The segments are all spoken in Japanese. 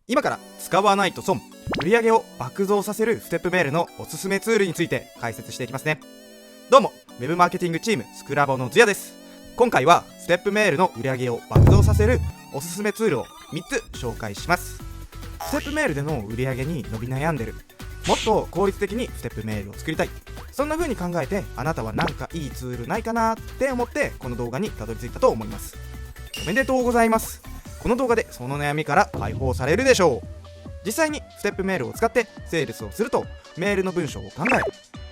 今から使わないと損、売上を爆増させるステップメールのおすすめツールについて解説していきますね。どうも、ウェブマーケティングチームスクラボのズヤです。今回はステップメールの売上を爆増させるおすすめツールを3つ紹介します。ステップメールでの売上に伸び悩んでる、もっと効率的にステップメールを作りたい、そんな風に考えてあなたはなんかいいツールないかなって思ってこの動画にたどり着いたと思います。おめでとうございます。この動画でその悩みから解放されるでしょう。実際にステップメールを使ってセールスをすると、メールの文章を考え、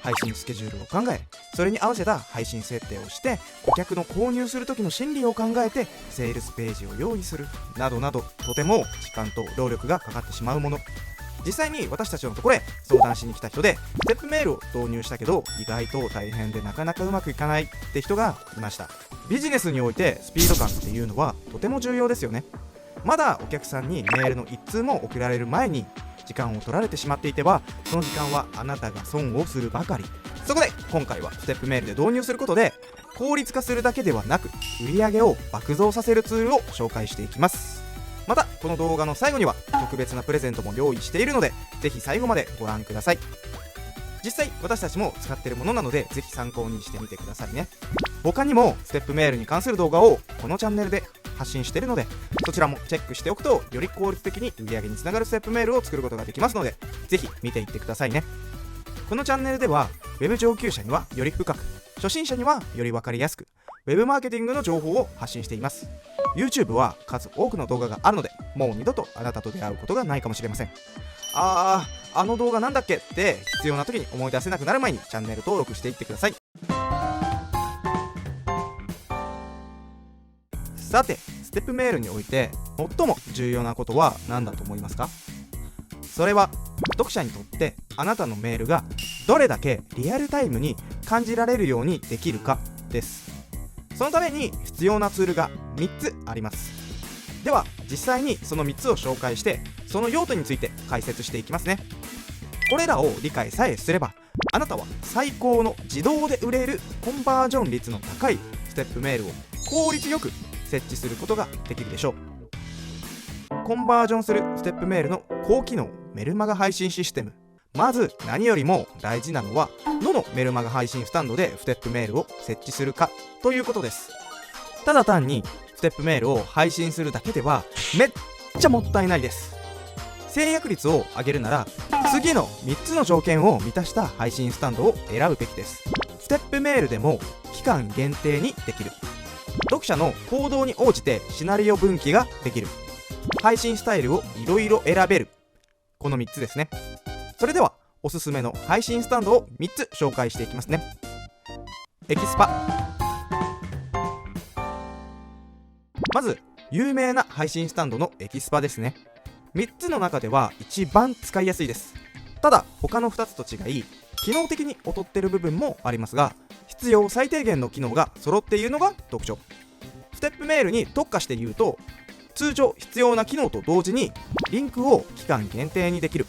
配信スケジュールを考え、それに合わせた配信設定をして、顧客の購入する時の心理を考えてセールスページを用意するなどなど、とても時間と労力がかかってしまうもの。実際に私たちのところへ相談しに来た人で、ステップメールを導入したけど意外と大変でなかなかうまくいかないって人がいました。ビジネスにおいてスピード感っていうのはとても重要ですよね。まだお客さんにメールの1通も送られる前に時間を取られてしまっていては、その時間はあなたが損をするばかり。そこで今回はステップメールで導入することで、効率化するだけではなく売上を爆増させるツールを紹介していきます。またこの動画の最後には特別なプレゼントも用意しているので、ぜひ最後までご覧ください。実際私たちも使っているものなので、ぜひ参考にしてみてくださいね。他にもステップメールに関する動画をこのチャンネルで発信しているので、そちらもチェックしておくと、より効率的に売上につながるステップメールを作ることができますので、ぜひ見ていってくださいね。このチャンネルでは Web 上級者にはより深く、初心者にはより分かりやすく Web マーケティングの情報を発信しています。 YouTube は数多くの動画があるので、もう二度とあなたと出会うことがないかもしれません。あの動画なんだっけって必要な時に思い出せなくなる前にチャンネル登録していってください。さて、ステップメールにおいて最も重要なことは何だと思いますか？それは読者にとってあなたのメールがどれだけリアルタイムに感じられるようにできるかです。そのために必要なツールが3つあります。では実際にその3つを紹介して、その用途について解説していきますね。これらを理解さえすれば、あなたは最高の自動で売れるコンバージョン率の高いステップメールを効率よく設置することができるでしょう。コンバージョンするステップメールの高機能メルマガ配信システム。まず何よりも大事なのは、どのメルマガ配信スタンドでステップメールを設置するかということです。ただ単にステップメールを配信するだけではめっちゃもったいないです。制約率を上げるなら、次の3つの条件を満たした配信スタンドを選ぶべきです。ステップメールでも期間限定にできる、読者の行動に応じてシナリオ分岐ができる、配信スタイルをいろいろ選べる、この3つですね。それではおすすめの配信スタンドを3つ紹介していきますね。エキスパ。まず有名な配信スタンドのエキスパですね。3つの中では一番使いやすいです。ただ他の2つと違い、機能的に劣ってる部分もありますが、必要最低限の機能が揃っているのが特徴。ステップメールに特化して言うと、通常必要な機能と同時にリンクを期間限定にできる、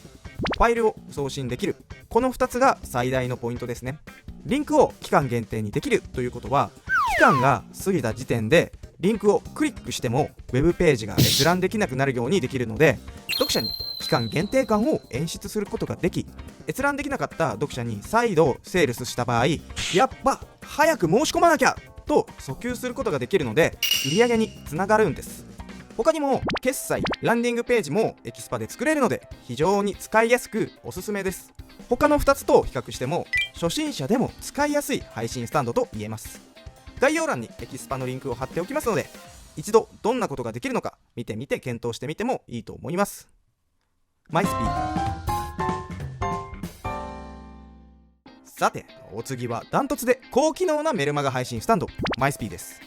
ファイルを送信できる、この2つが最大のポイントですね。リンクを期間限定にできるということは、期間が過ぎた時点でリンクをクリックしてもウェブページが閲覧できなくなるようにできるので、読者に期間限定感を演出することができ、閲覧できなかった読者に再度セールスした場合、やっぱ早く申し込まなきゃと訴求することができるので、売り上げにつながるんです。他にも決済、ランディングページもエキスパで作れるので、非常に使いやすくおすすめです。他の2つと比較しても初心者でも使いやすい配信スタンドと言えます。概要欄にエキスパのリンクを貼っておきますので、一度どんなことができるのか見てみて検討してみてもいいと思います。マイスピー。さて、お次はダントツで高機能なメルマガ配信スタンド、マイスピーです。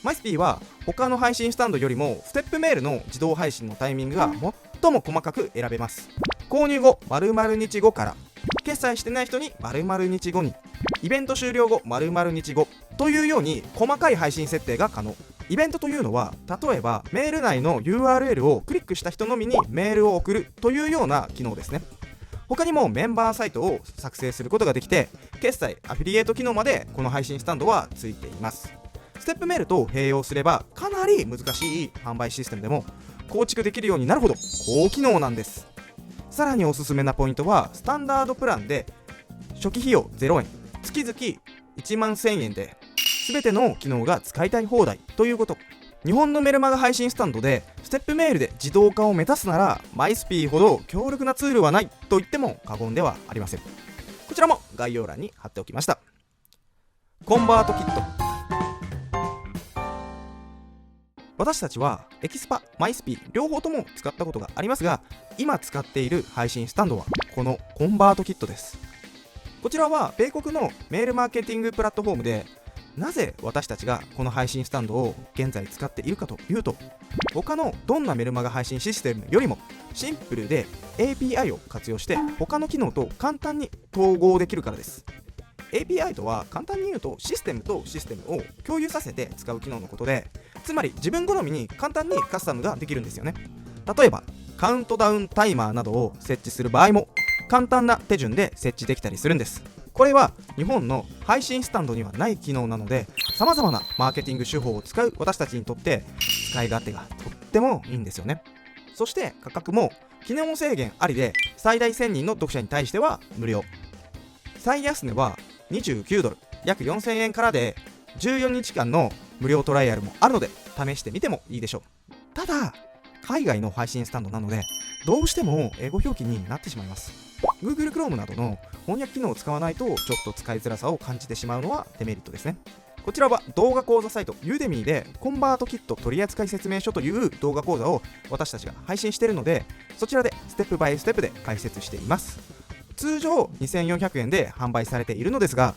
マイスピーは他の配信スタンドよりもステップメールの自動配信のタイミングが最も細かく選べます。購入後〇〇日後から、決済してない人に〇〇日後に、イベント終了後〇〇日後というように細かい配信設定が可能。イベントというのは、例えばメール内の URL をクリックした人のみにメールを送るというような機能ですね。他にもメンバーサイトを作成することができて、決済、アフィリエイト機能までこの配信スタンドはついています。ステップメールと併用すればかなり難しい販売システムでも構築できるようになるほど高機能なんです。さらにおすすめなポイントは、スタンダードプランで初期費用0円、月々1万1000円で全ての機能が使いたい放題ということ。日本のメルマガ配信スタンドでステップメールで自動化を目指すなら、マイスピーほど強力なツールはないと言っても過言ではありません。こちらも概要欄に貼っておきました。コンバートキット。私たちはエキスパ、マイスピ両方とも使ったことがありますが、今使っている配信スタンドはこのコンバートキットです。こちらは米国のメールマーケティングプラットフォームで、なぜ私たちがこの配信スタンドを現在使っているかというと、他のどんなメルマガ配信システムよりもシンプルで API を活用して他の機能と簡単に統合できるからです。 API とは簡単に言うとシステムとシステムを共有させて使う機能のことで、つまり自分好みに簡単にカスタムができるんですよね。例えばカウントダウンタイマーなどを設置する場合も簡単な手順で設置できたりするんです。これは日本の配信スタンドにはない機能なので、様々なマーケティング手法を使う私たちにとって使い勝手がとってもいいんですよね。そして価格も機能制限ありで、最大1000人の読者に対しては無料。最安値は29ドル、約4000円からで、14日間の無料トライアルもあるので試してみてもいいでしょう。ただ海外の配信スタンドなのでどうしても英語表記になってしまいます。 Google Chrome などの翻訳機能を使わないとちょっと使いづらさを感じてしまうのはデメリットですね。こちらは動画講座サイト Udemy でコンバートキット取扱説明書という動画講座を私たちが配信しているので、そちらでステップバイステップで解説しています。通常2400円で販売されているのですが、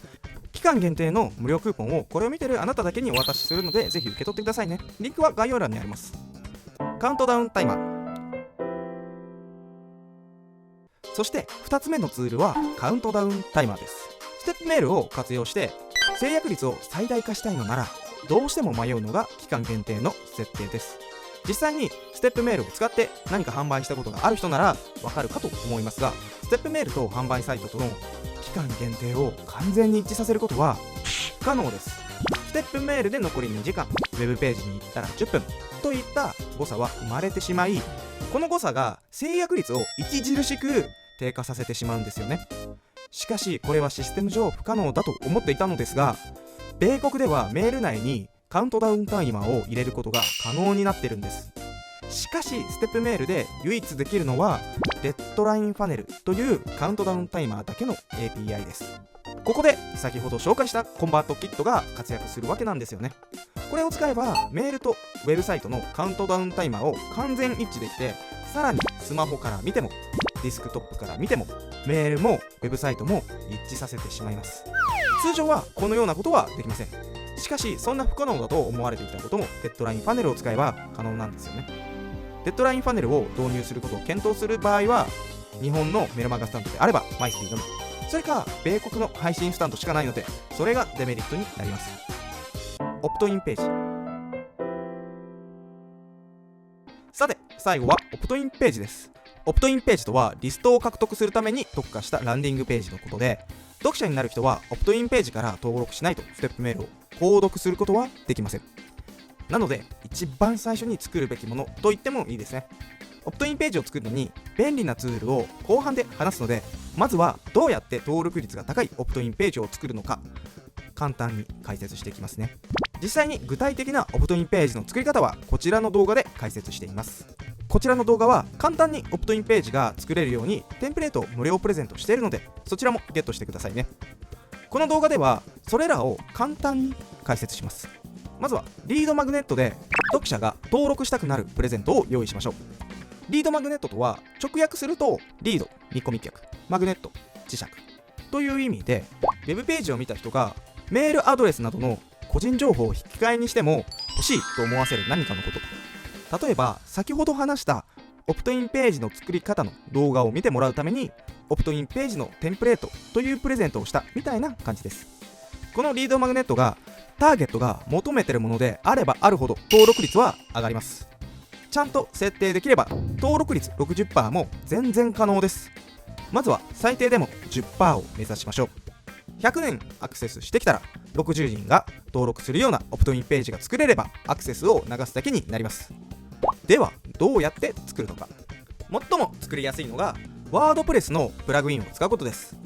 期間限定の無料クーポンをこれを見てるあなただけにお渡しするので、ぜひ受け取ってくださいね。リンクは概要欄にあります。カウントダウンタイマー。そして2つ目のツールはカウントダウンタイマーです。ステップメールを活用して制約率を最大化したいのなら、どうしても迷うのが期間限定の設定です。実際にステップメールを使って何か販売したことがある人ならわかるかと思いますが、ステップメールと販売サイトとの期間限定を完全に一致させることは不可能です。ステップメールで残り2時間、ウェブページに行ったら10分といった誤差は生まれてしまい、この誤差が制約率を著しく低下させてしまうんですよね。しかしこれはシステム上不可能だと思っていたのですが、米国ではメール内にカウントダウンタイマーを入れることが可能になっているんです。しかしステップメールで唯一できるのはデッドラインファネルというカウントダウンタイマーだけの API です。ここで先ほど紹介したコンバートキットが活躍するわけなんですよね。これを使えばメールとウェブサイトのカウントダウンタイマーを完全一致できて、さらにスマホから見てもディスクトップから見てもメールもウェブサイトも一致させてしまいます。通常はこのようなことはできません。しかしそんな不可能だと思われていたこともデッドラインファネルを使えば可能なんですよね。デッドラインファネルを導入することを検討する場合は、日本のメルマガスタンドであればマイスピーのみ、それか米国の配信スタンドしかないので、それがデメリットになります。オプトインページ。さて最後はオプトインページです。オプトインページとはリストを獲得するために特化したランディングページのことで、読者になる人はオプトインページから登録しないとステップメールを購読することはできません。なので一番最初に作るべきものと言ってもいいですね。オプトインページを作るのに便利なツールを後半で話すので、まずはどうやって登録率が高いオプトインページを作るのか簡単に解説していきますね。実際に具体的なオプトインページの作り方はこちらの動画で解説しています。こちらの動画は簡単にオプトインページが作れるようにテンプレートを無料プレゼントしているので、そちらもゲットしてくださいね。この動画ではそれらを簡単に解説します。まずはリードマグネットで読者が登録したくなるプレゼントを用意しましょう。リードマグネットとは直訳するとリード、見込み客、マグネット、磁石という意味で、ウェブページを見た人がメールアドレスなどの個人情報を引き換えにしても欲しいと思わせる何かのこと。例えば先ほど話したオプトインページの作り方の動画を見てもらうためにオプトインページのテンプレートというプレゼントをしたみたいな感じです。このリードマグネットがターゲットが求めているものであればあるほど登録率は上がります。ちゃんと設定できれば登録率 60% も全然可能です。まずは最低でも 10% を目指しましょう。100年アクセスしてきたら60人が登録するようなオプトインページが作れればアクセスを流すだけになります。ではどうやって作るのか。最も作りやすいのがワードプレスのプラグインを使うことです。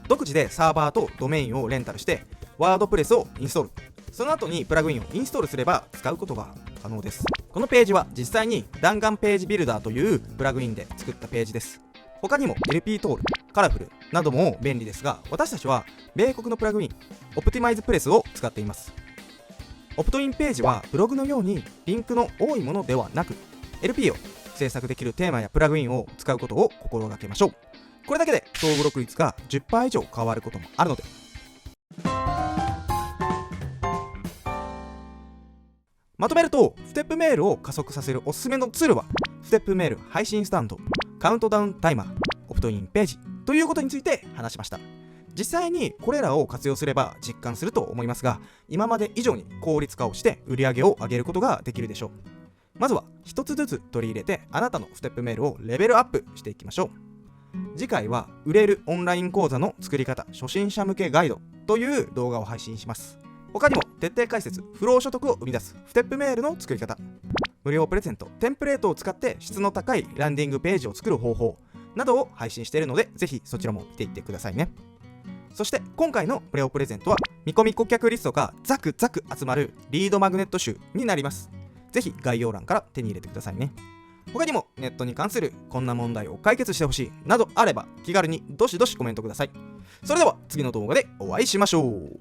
独自でサーバーとドメインをレンタルしてワードプレスをインストール、その後にプラグインをインストールすれば使うことが可能です。このページは実際に弾丸ページビルダーというプラグインで作ったページです。他にも LP トール、カラフルなども便利ですが、私たちは米国のプラグインオプティマイズプレスを使っています。オプトインページはブログのようにリンクの多いものではなく、 LP を制作できるテーマやプラグインを使うことを心がけましょう。これだけで総ブロック率が 10% 以上変わることもあるので。まとめると、ステップメールを加速させるおすすめのツールはステップメール配信スタンド、カウントダウンタイマー、オプトインページということについて話しました。実際にこれらを活用すれば実感すると思いますが、今まで以上に効率化をして売り上げを上げることができるでしょう。まずは一つずつ取り入れて、あなたのステップメールをレベルアップしていきましょう。次回は売れるオンライン講座の作り方初心者向けガイドという動画を配信します。他にも徹底解説、不労所得を生み出すステップメールの作り方、無料プレゼント、テンプレートを使って質の高いランディングページを作る方法などを配信しているので、ぜひそちらも見ていってくださいね。そして今回の無料プレゼントは見込み顧客リストがザクザク集まるリードマグネット集になります。ぜひ概要欄から手に入れてくださいね。他にもネットに関するこんな問題を解決してほしいなどあれば気軽にどしどしコメントください。それでは次の動画でお会いしましょう。